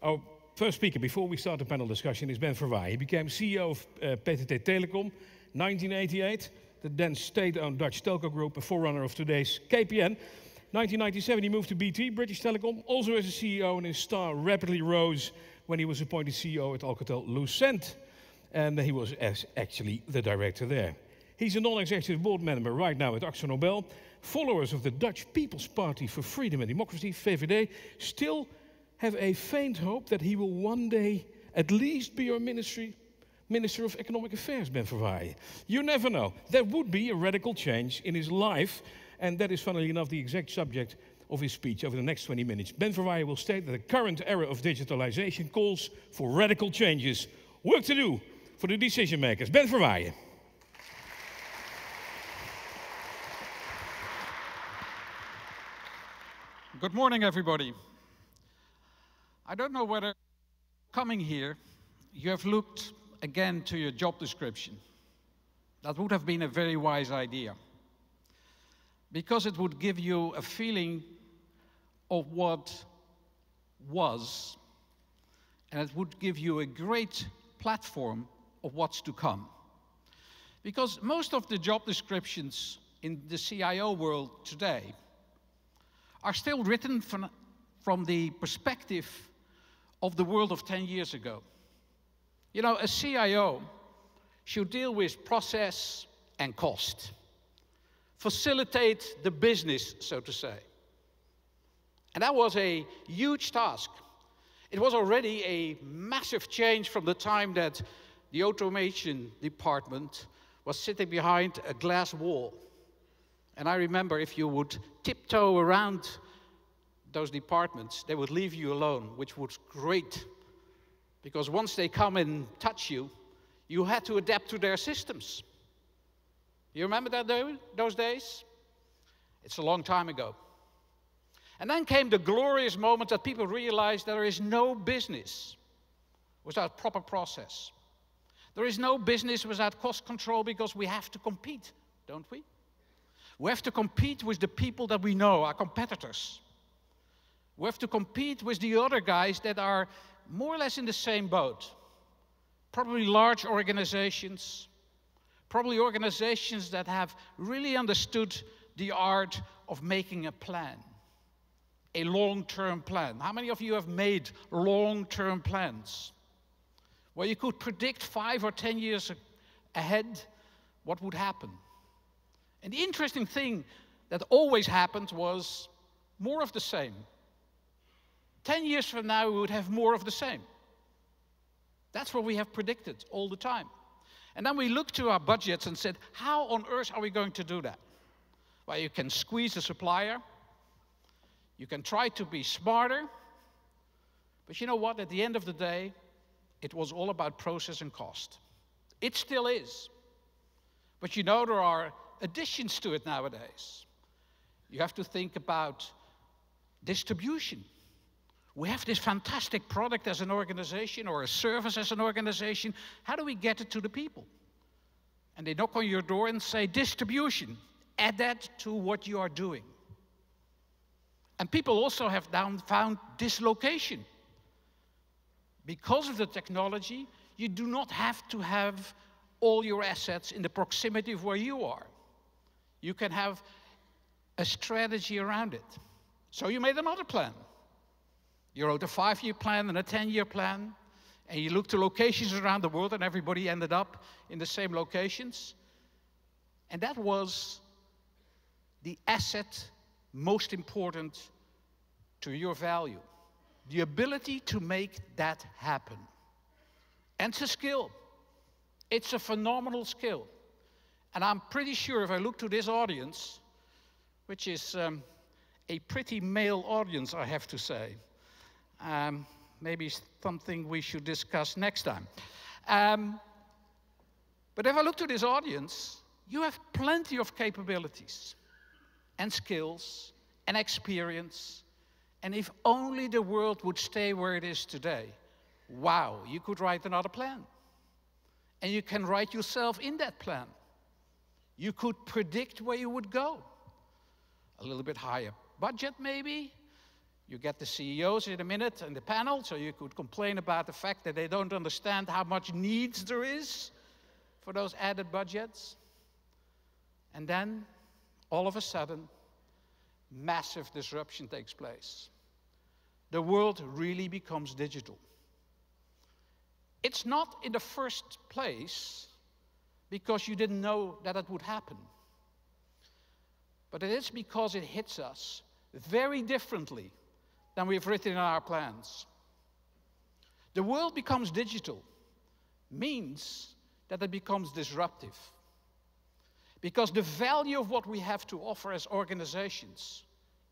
Our first speaker, before we start the panel discussion, is Ben Verwaayen. He became CEO of PTT Telecom 1988, the then state-owned Dutch telco group, a forerunner of today's KPN. 1997, he moved to BT, British Telecom, also as a CEO, and his star rapidly rose when he was appointed CEO at Alcatel-Lucent. And he was actually the director there. He's a non-executive board member right now at AkzoNobel. Followers of the Dutch People's Party for Freedom and Democracy, VVD, still have a faint hope that he will one day at least be our Minister of Economic Affairs, Ben Verwaayen. You never know. There would be a radical change in his life, and that is, funnily enough, the exact subject of his speech over the next 20 minutes. Ben Verwaayen will state that the current era of digitalization calls for radical changes. Work to do for the decision makers. Ben Verwaayen. Good morning, everybody. I don't know whether coming here, you have looked again to your job description. That would have been a very wise idea, because it would give you a feeling of what was, and it would give you a great platform of what's to come. Because most of the job descriptions in the CIO world today are still written from the perspective of the world of 10 years ago. You know, a CIO should deal with process and cost, facilitate the business, so to say. And that was a huge task. It was already a massive change from the time that the automation department was sitting behind a glass wall. And I remember if you would tiptoe around those departments, they would leave you alone, which was great. Because once they come and touch you, you had to adapt to their systems. You remember those days? It's a long time ago. And then came the glorious moment that people realized there is no business without proper process. There is no business without cost control, because we have to compete, don't we? We have to compete with the people that we know, our competitors. We have to compete with the other guys that are more or less in the same boat. Probably large organizations, probably organizations that have really understood the art of making a plan, a long-term plan. How many of you have made long-term plans, where you could predict 5 or 10 years ahead what would happen? And the interesting thing that always happened was more of the same. 10 years from now, we would have more of the same. That's what we have predicted all the time. And then we looked to our budgets and said, how on earth are we going to do that? Well, you can squeeze a supplier. You can try to be smarter. But you know what? At the end of the day, it was all about process and cost. It still is. But you know, there are additions to it nowadays. You have to think about distribution. We have this fantastic product as an organization, or a service as an organization. How do we get it to the people? And they knock on your door and say, distribution, add that to what you are doing. And people also have found dislocation. Because of the technology, you do not have to have all your assets in the proximity of where you are. You can have a strategy around it. So you made another plan. You wrote a 5-year plan and a 10-year plan, and you looked to locations around the world, and everybody ended up in the same locations. And that was the asset most important to your value. The ability to make that happen. And it's a skill. It's a phenomenal skill. And I'm pretty sure if I look to this audience, which is a pretty male audience, I have to say, maybe something we should discuss next time. But if I look to this audience, you have plenty of capabilities and skills and experience. And if only the world would stay where it is today, wow, you could write another plan. And you can write yourself in that plan. You could predict where you would go. A little bit higher budget, maybe. You get the CEOs in a minute in the panel, so you could complain about the fact that they don't understand how much needs there is for those added budgets. And then, all of a sudden, massive disruption takes place. The world really becomes digital. It's not in the first place because you didn't know that it would happen. But it is because it hits us very differently than we've written in our plans. The world becomes digital means that it becomes disruptive. Because the value of what we have to offer as organizations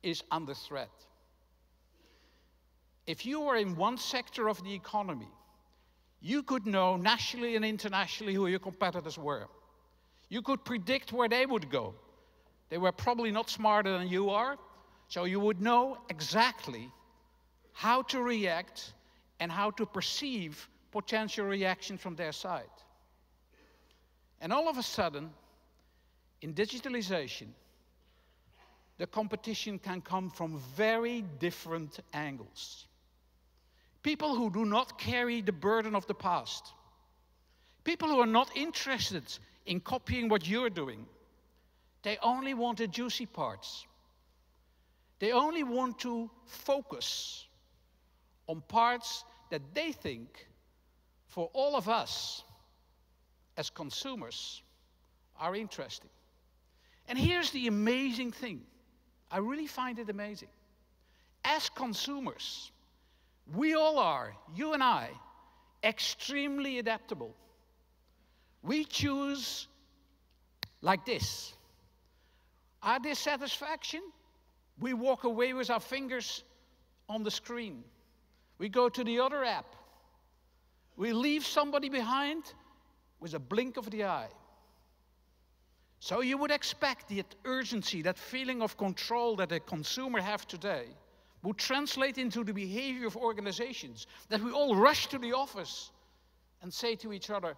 is under threat. If you were in one sector of the economy, you could know nationally and internationally who your competitors were. You could predict where they would go. They were probably not smarter than you are, so you would know exactly how to react and how to perceive potential reaction from their side. And all of a sudden, in digitalization, the competition can come from very different angles. People who do not carry the burden of the past. People who are not interested in copying what you're doing. They only want the juicy parts. They only want to focus on parts that they think, for all of us as consumers, are interesting. And here's the amazing thing. I really find it amazing. As consumers, we all are, you and I, extremely adaptable. We choose like this. Our dissatisfaction, we walk away with our fingers on the screen. We go to the other app. We leave somebody behind with a blink of the eye. So you would expect that urgency, that feeling of control that a consumer has today, would translate into the behavior of organizations, that we all rush to the office and say to each other,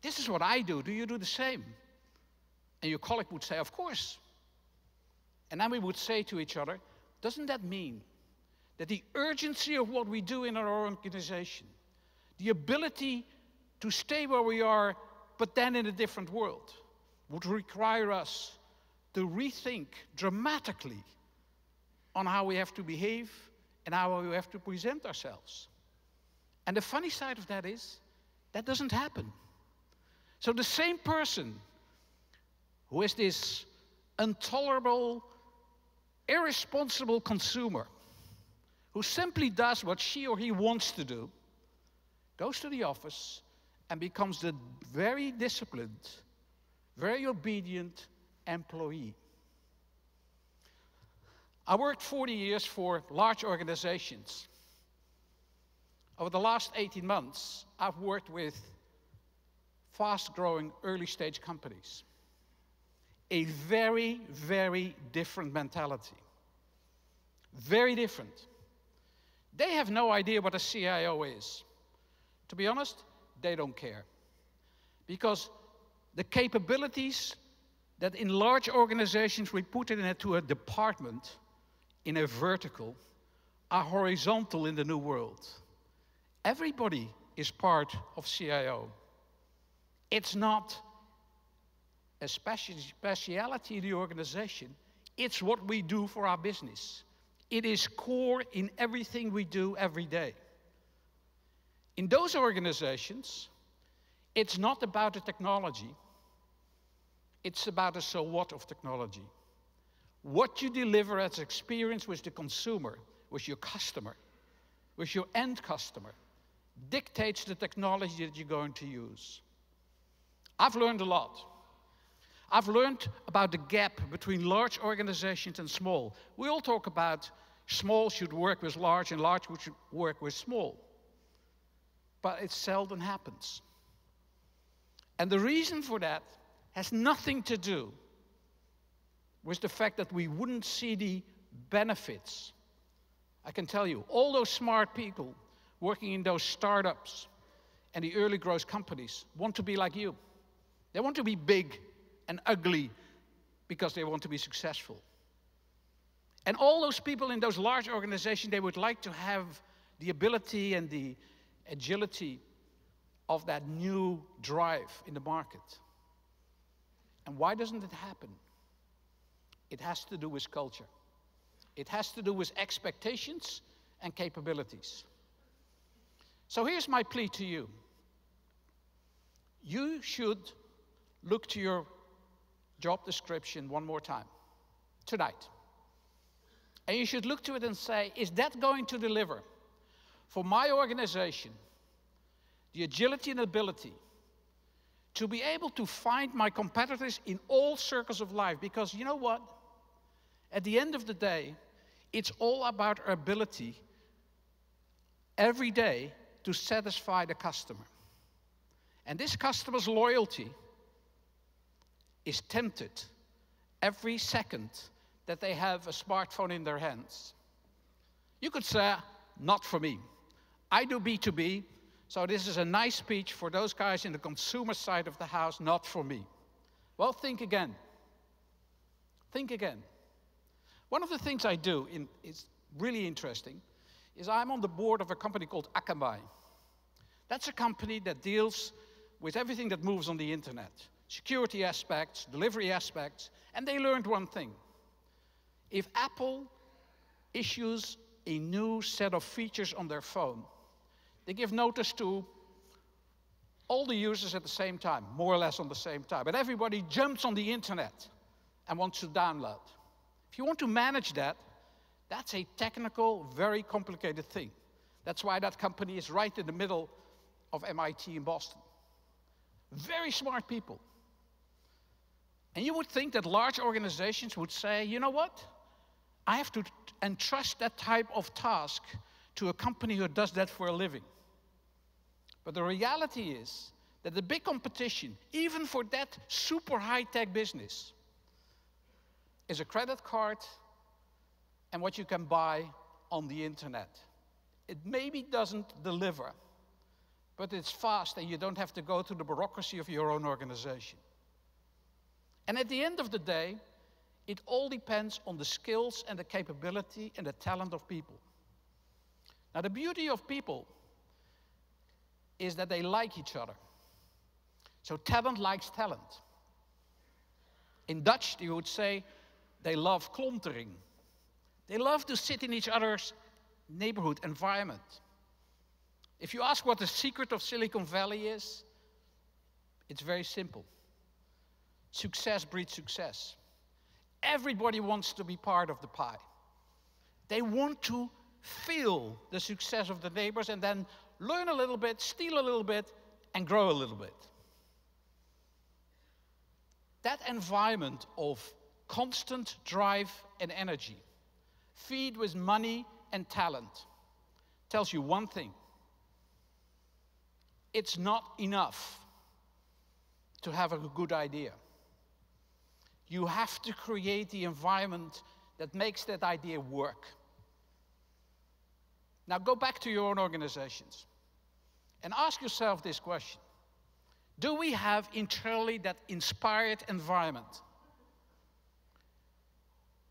this is what I do you do the same? And your colleague would say, of course. And then we would say to each other, doesn't that mean that the urgency of what we do in our organization, the ability to stay where we are, but then in a different world, would require us to rethink dramatically on how we have to behave and how we have to present ourselves. And the funny side of that is, that doesn't happen. So the same person who is this intolerable, irresponsible consumer, who simply does what she or he wants to do, goes to the office and becomes the very disciplined, very obedient employee. I worked 40 years for large organizations. Over the last 18 months, I've worked with fast-growing early-stage companies. A very, very different mentality. Very different. They have no idea what a CIO is. To be honest, they don't care. Because the capabilities that in large organizations we put into a department, in a vertical, are horizontal in the new world. Everybody is part of CIO. It's not a speciality in the organization. It's what we do for our business. It is core in everything we do every day. In those organizations, it's not about the technology. It's about the so what of technology. What you deliver as experience with the consumer, with your customer, with your end customer, dictates the technology that you're going to use. I've learned a lot. I've learned about the gap between large organizations and small. We all talk about small should work with large and large should work with small. But it seldom happens. And the reason for that has nothing to do with the fact that we wouldn't see the benefits. I can tell you, all those smart people working in those startups and the early growth companies want to be like you. They want to be big and ugly because they want to be successful. And all those people in those large organizations, they would like to have the ability and the agility of that new drive in the market. And why doesn't it happen? It has to do with culture. It has to do with expectations and capabilities. So here's my plea to you. You should look to your job description one more time, tonight. And you should look to it and say, is that going to deliver for my organization the agility and ability to be able to find my competitors in all circles of life? Because you know what? At the end of the day, it's all about our ability every day to satisfy the customer. And this customer's loyalty is tempted every second that they have a smartphone in their hands. You could say, not for me. I do B2B, so this is a nice speech for those guys in the consumer side of the house, not for me. Well, think again. Think again. One of the things I do, is really interesting, is I'm on the board of a company called Akamai. That's a company that deals with everything that moves on the internet. Security aspects, delivery aspects, and they learned one thing. If Apple issues a new set of features on their phone, they give notice to all the users at the same time, more or less on the same time. But everybody jumps on the internet and wants to download. If you want to manage that, that's a technical, very complicated thing. That's why that company is right in the middle of MIT in Boston. Very smart people. And you would think that large organizations would say, you know what? I have to entrust that type of task to a company who does that for a living. But the reality is that the big competition, even for that super high-tech business, is a credit card and what you can buy on the internet. It maybe doesn't deliver, but it's fast and you don't have to go through the bureaucracy of your own organization. And at the end of the day, it all depends on the skills and the capability and the talent of people. Now, the beauty of people is that they like each other. So talent likes talent. In Dutch, you would say they love klontering. They love to sit in each other's neighborhood environment. If you ask what the secret of Silicon Valley is, it's very simple. Success breeds success. Everybody wants to be part of the pie. They want to feel the success of the neighbors and then learn a little bit, steal a little bit, and grow a little bit. That environment of constant drive and energy, feed with money and talent, tells you one thing. It's not enough to have a good idea. You have to create the environment that makes that idea work. Now go back to your own organizations and ask yourself this question. Do we have internally that inspired environment?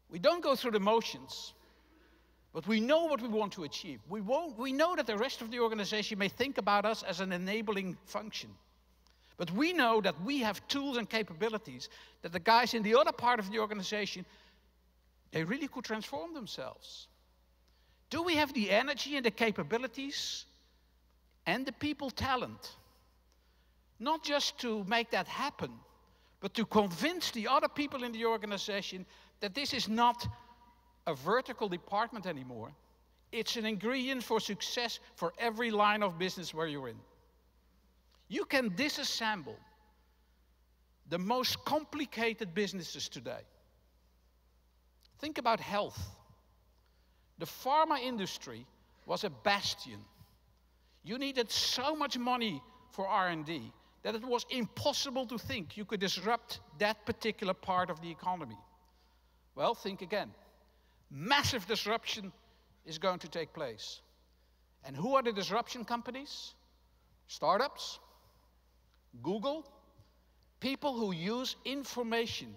We don't go through the motions, but we know what we want to achieve. We know that the rest of the organization may think about us as an enabling function. But we know that we have tools and capabilities that the guys in the other part of the organization, they really could transform themselves. Do we have the energy and the capabilities and the people talent, not just to make that happen, but to convince the other people in the organization that this is not a vertical department anymore. It's an ingredient for success for every line of business where you're in. You can disassemble the most complicated businesses today. Think about health. The pharma industry was a bastion. You needed so much money for R&D that it was impossible to think you could disrupt that particular part of the economy. Well, think again. Massive disruption is going to take place. And who are the disruption companies? Startups, Google, people who use information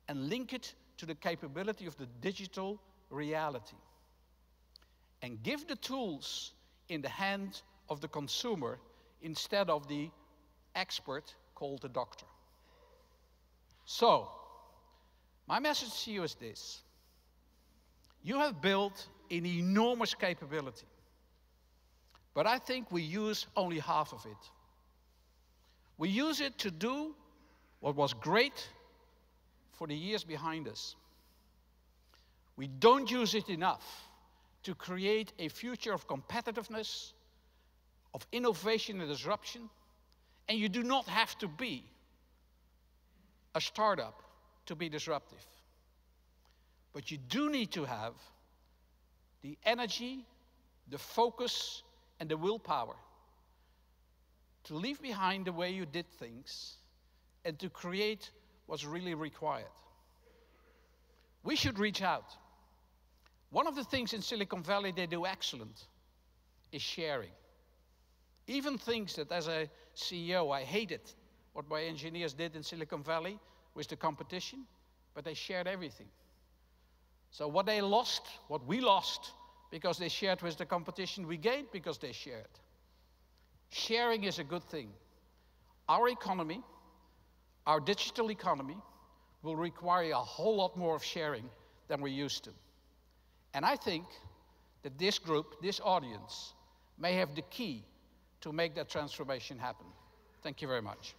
and link it to the capability of the digital reality and give the tools in the hand of the consumer instead of the expert called the doctor. So, my message to you is this. You have built an enormous capability, but I think we use only half of it. We use it to do what was great for the years behind us. We don't use it enough to create a future of competitiveness, of innovation and disruption, and you do not have to be a startup to be disruptive. But you do need to have the energy, the focus, and the willpower to leave behind the way you did things and to create what's really required. We should reach out. One of the things in Silicon Valley they do excellent is sharing. Even things that as a CEO I hated what my engineers did in Silicon Valley with the competition, but they shared everything. So what they lost, what we lost, because they shared with the competition, we gained because they shared. Sharing is a good thing. Our economy, our digital economy, will require a whole lot more of sharing than we're used to. And I think that this group, this audience, may have the key to make that transformation happen. Thank you very much.